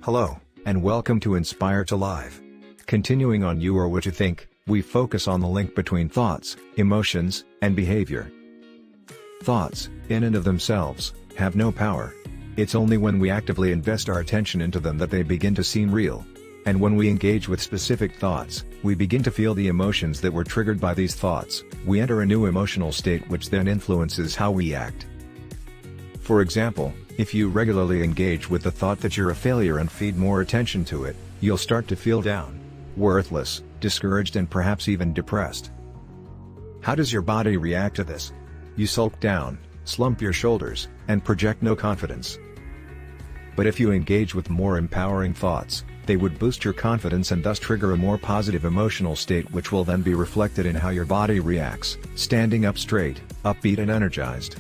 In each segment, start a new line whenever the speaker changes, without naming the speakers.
Hello, and welcome to Inspire to Live. Continuing on You Are What You Think, we focus on the link between thoughts, emotions, and behavior. Thoughts, in and of themselves, have no power. It's only when we actively invest our attention into them that they begin to seem real. And when we engage with specific thoughts, we begin to feel the emotions that were triggered by these thoughts. We enter a new emotional state which then influences how we act. For example, if you regularly engage with the thought that you're a failure and feed more attention to it, you'll start to feel down, worthless, discouraged, and perhaps even depressed. How does your body react to this? You sulk down, slump your shoulders, and project no confidence. But if you engage with more empowering thoughts, they would boost your confidence and thus trigger a more positive emotional state, which will then be reflected in how your body reacts, standing up straight, upbeat, and energized.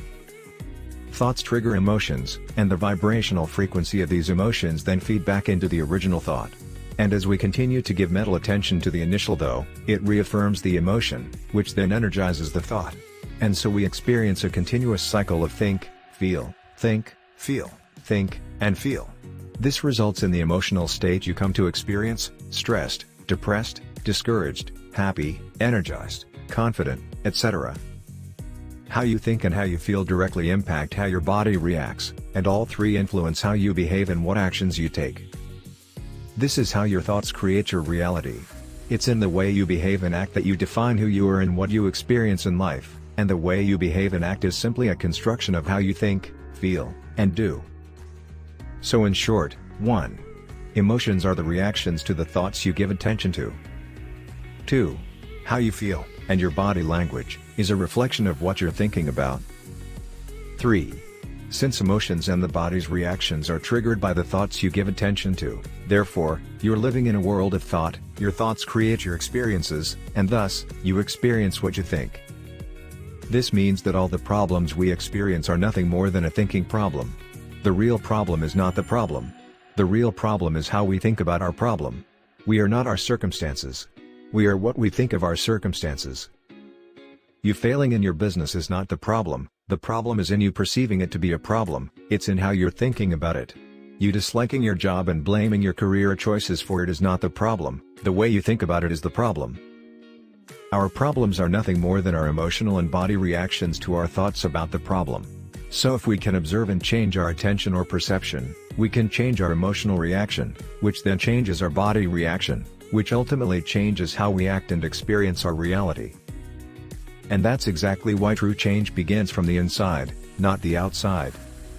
Thoughts trigger emotions, and the vibrational frequency of these emotions then feed back into the original thought. And as we continue to give mental attention to the initial though, it reaffirms the emotion, which then energizes the thought. And so we experience a continuous cycle of think, feel, and feel. This results in the emotional state you come to experience: stressed, depressed, discouraged, happy, energized, confident, etc. How you think and how you feel directly impact how your body reacts, and all three influence how you behave and what actions you take. This is how your thoughts create your reality. It's in the way you behave and act that you define who you are and what you experience in life, and the way you behave and act is simply a construction of how you think, feel, and do. So in short, 1. Emotions are the reactions to the thoughts you give attention to. 2. How you feel, and your body language, is a reflection of what you're thinking about. 3. Since emotions and the body's reactions are triggered by the thoughts you give attention to, therefore, you're living in a world of thought. Your thoughts create your experiences, and thus, you experience what you think. This means that all the problems we experience are nothing more than a thinking problem. The real problem is not the problem. The real problem is how we think about our problem. We are not our circumstances. We are what we think of our circumstances. You failing in your business is not the problem is in you perceiving it to be a problem. It's in how you're thinking about it. You disliking your job and blaming your career choices for it is not the problem, the way you think about it is the problem. Our problems are nothing more than our emotional and body reactions to our thoughts about the problem. So if we can observe and change our attention or perception, we can change our emotional reaction, which then changes our body reaction, which ultimately changes how we act and experience our reality. And that's exactly why true change begins from the inside, not the outside.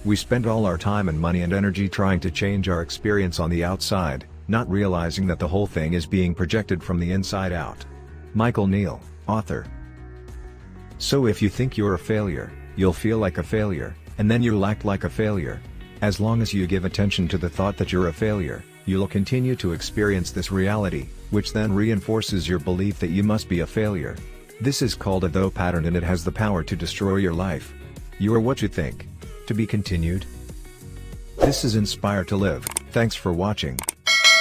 We spend all our time and money and energy trying to change our experience on the outside, not realizing that the whole thing is being projected from the inside out. Michael Neal, author. So if you think you're a failure, you'll feel like a failure, and then you'll act like a failure. As long as you give attention to the thought that you're a failure, you'll continue to experience this reality, which then reinforces your belief that you must be a failure. This is called a though pattern, and it has the power to destroy your life. You are what you think. To be continued. This is Inspire to Live. Thanks for watching.